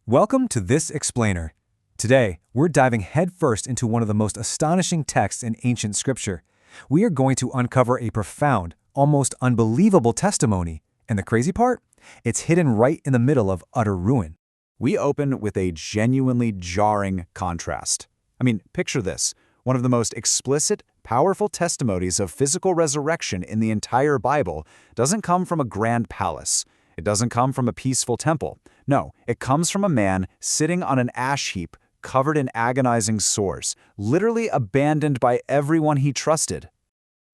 Welcome to This Explainer. Today, we're diving headfirst into one of the most astonishing texts in ancient scripture. We are going to uncover a profound, almost unbelievable testimony. And the crazy part? It's hidden right in the middle of utter ruin. We open with a genuinely jarring contrast. Picture this. One of the most explicit, powerful testimonies of physical resurrection in the entire Bible doesn't come from a grand palace. It doesn't come from a peaceful temple. No, it comes from a man sitting on an ash heap, covered in agonizing sores, literally abandoned by everyone he trusted.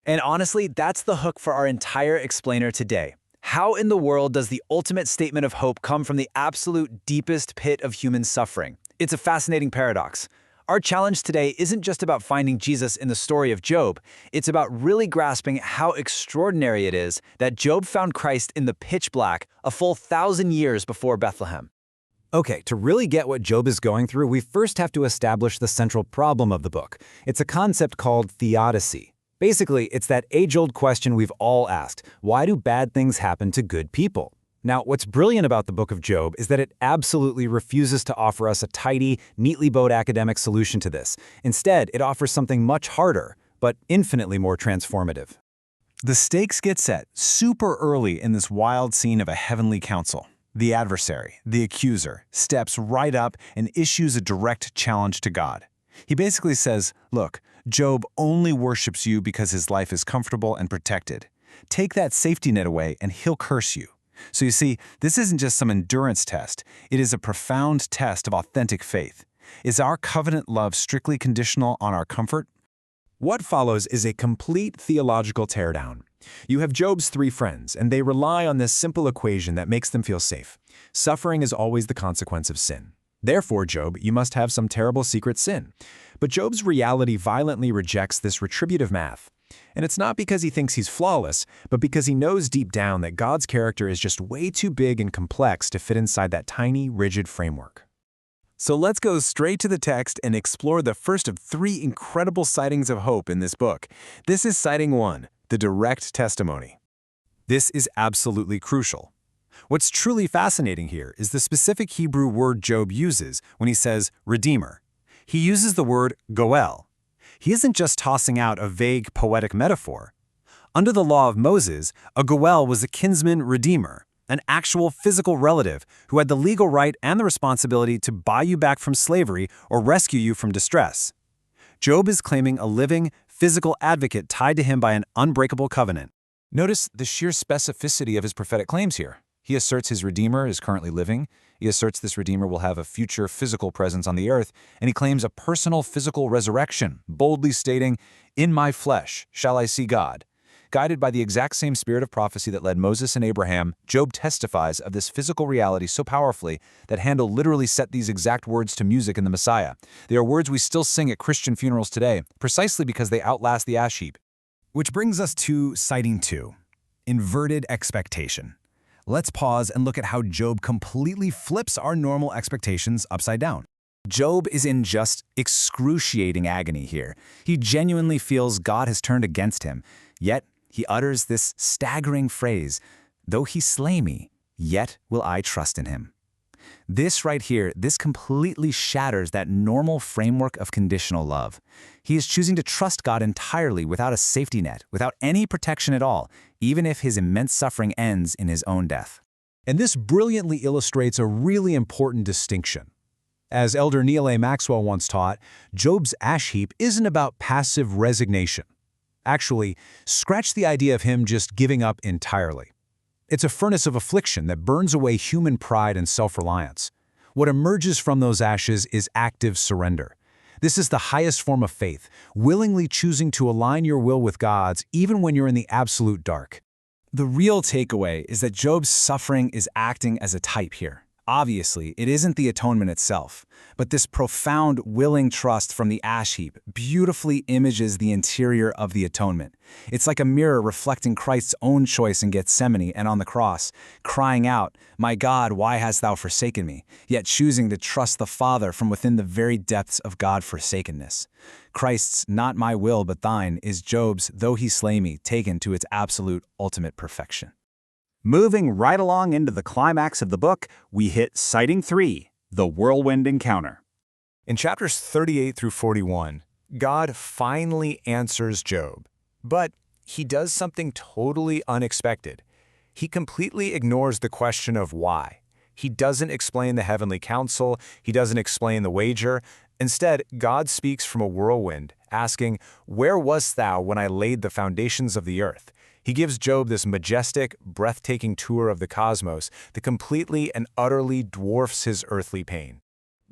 And honestly, that's the hook for our entire explainer today. How in the world does the ultimate statement of hope come from the absolute deepest pit of human suffering? It's a fascinating paradox. Our challenge today isn't just about finding Jesus in the story of Job. It's about really grasping how extraordinary it is that Job found Christ in the pitch black a full 1,000 years before Bethlehem. Okay, to really get what Job is going through, we first have to establish the central problem of the book. It's a concept called theodicy. Basically, it's that age-old question we've all asked: why do bad things happen to good people? Now, what's brilliant about the book of Job is that it absolutely refuses to offer us a tidy, neatly bowed academic solution to this. Instead, it offers something much harder, but infinitely more transformative. The stakes get set super early in this wild scene of a heavenly council. The adversary, the accuser, steps right up and issues a direct challenge to God. He basically says, look, Job only worships you because his life is comfortable and protected. Take that safety net away and he'll curse you. So you see, this isn't just some endurance test. It is a profound test of authentic faith. Is our covenant love strictly conditional on our comfort? What follows is a complete theological teardown. You have Job's three friends, and they rely on this simple equation that makes them feel safe. Suffering is always the consequence of sin. Therefore, Job, you must have some terrible secret sin. But Job's reality violently rejects this retributive math. And it's not because he thinks he's flawless, but because he knows deep down that God's character is just way too big and complex to fit inside that tiny, rigid framework. So let's go straight to the text and explore the first of three incredible sightings of hope in this book. This is sighting 1, the direct testimony. This is absolutely crucial. What's truly fascinating here is the specific Hebrew word Job uses when he says redeemer. He uses the word goel. He isn't just tossing out a vague poetic metaphor. Under the law of Moses, a goel was a kinsman redeemer, an actual physical relative who had the legal right and the responsibility to buy you back from slavery or rescue you from distress. Job is claiming a living, physical advocate tied to him by an unbreakable covenant. Notice the sheer specificity of his prophetic claims here. He asserts his Redeemer is currently living. He asserts this Redeemer will have a future physical presence on the earth, and he claims a personal physical resurrection, boldly stating, "In my flesh shall I see God." Guided by the exact same spirit of prophecy that led Moses and Abraham, Job testifies of this physical reality so powerfully that Handel literally set these exact words to music in the Messiah. They are words we still sing at Christian funerals today, precisely because they outlast the ash heap. Which brings us to sighting 2, inverted expectation. Let's pause and look at how Job completely flips our normal expectations upside down. Job is in just excruciating agony here. He genuinely feels God has turned against him, yet he utters this staggering phrase, "Though he slay me, yet will I trust in him." This right here, this completely shatters that normal framework of conditional love. He is choosing to trust God entirely without a safety net, without any protection at all, even if his immense suffering ends in his own death. And this brilliantly illustrates a really important distinction. As Elder Neal A. Maxwell once taught, Job's ash heap isn't about passive resignation. Actually, scratch the idea of him just giving up entirely. It's a furnace of affliction that burns away human pride and self-reliance. What emerges from those ashes is active surrender. This is the highest form of faith, willingly choosing to align your will with God's even when you're in the absolute dark. The real takeaway is that Job's suffering is acting as a type here. Obviously, it isn't the atonement itself, but this profound, willing trust from the ash heap beautifully images the interior of the atonement. It's like a mirror reflecting Christ's own choice in Gethsemane and on the cross, crying out, "My God, why hast thou forsaken me?" yet choosing to trust the Father from within the very depths of God-forsakenness. Christ's "not my will but thine" is Job's "though he slay me" taken to its absolute ultimate perfection. Moving right along into the climax of the book, we hit sighting 3, The whirlwind encounter. In chapters 38 through 41, God finally answers Job. But he does something totally unexpected. He completely ignores the question of why. He doesn't explain the heavenly council. He doesn't explain the wager. Instead, God speaks from a whirlwind, asking, "Where wast thou when I laid the foundations of the earth?" He gives Job this majestic, breathtaking tour of the cosmos that completely and utterly dwarfs his earthly pain.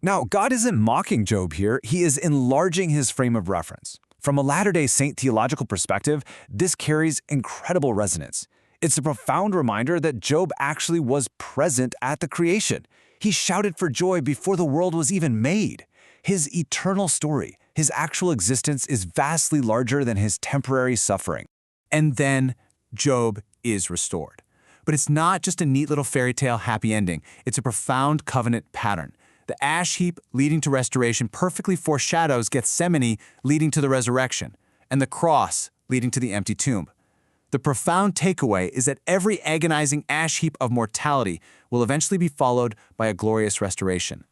Now, God isn't mocking Job here. He is enlarging his frame of reference. From a Latter-day Saint theological perspective, this carries incredible resonance. It's a profound reminder that Job actually was present at the creation. He shouted for joy before the world was even made. His eternal story, his actual existence, is vastly larger than his temporary suffering. And then Job is restored. But it's not just a neat little fairy tale happy ending. It's a profound covenant pattern. The ash heap leading to restoration perfectly foreshadows Gethsemane leading to the resurrection, and the cross leading to the empty tomb. The profound takeaway is that every agonizing ash heap of mortality will eventually be followed by a glorious restoration.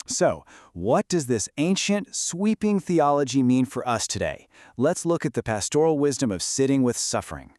So, what does this ancient, sweeping theology mean for us today? Let's look at the pastoral wisdom of sitting with suffering.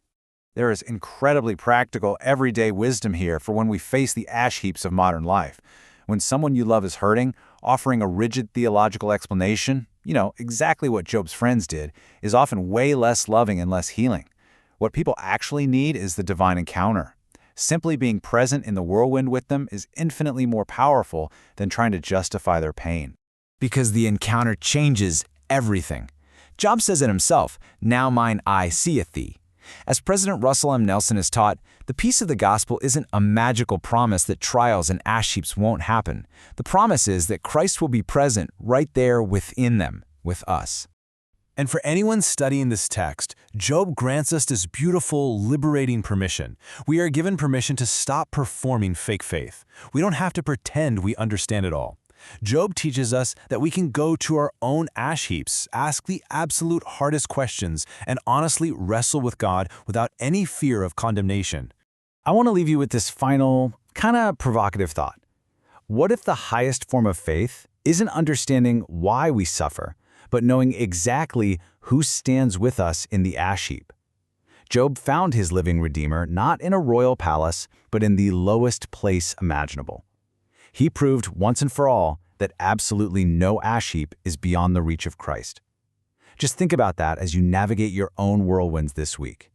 There is incredibly practical, everyday wisdom here for when we face the ash heaps of modern life. When someone you love is hurting, offering a rigid theological explanation, exactly what Job's friends did, is often way less loving and less healing. What people actually need is the divine encounter. Simply being present in the whirlwind with them is infinitely more powerful than trying to justify their pain. Because the encounter changes everything. Job says it himself, "Now mine eye seeth thee." As President Russell M. Nelson has taught, the peace of the gospel isn't a magical promise that trials and ash heaps won't happen. The promise is that Christ will be present right there within them, with us. And for anyone studying this text, Job grants us this beautiful, liberating permission. We are given permission to stop performing fake faith. We don't have to pretend we understand it all. Job teaches us that we can go to our own ash heaps, ask the absolute hardest questions, and honestly wrestle with God without any fear of condemnation. I want to leave you with this final, kind of provocative thought. What if the highest form of faith isn't understanding why we suffer, but knowing exactly who stands with us in the ash heap? Job found his living Redeemer not in a royal palace, but in the lowest place imaginable. He proved once and for all that absolutely no ash heap is beyond the reach of Christ. Just think about that as you navigate your own whirlwinds this week.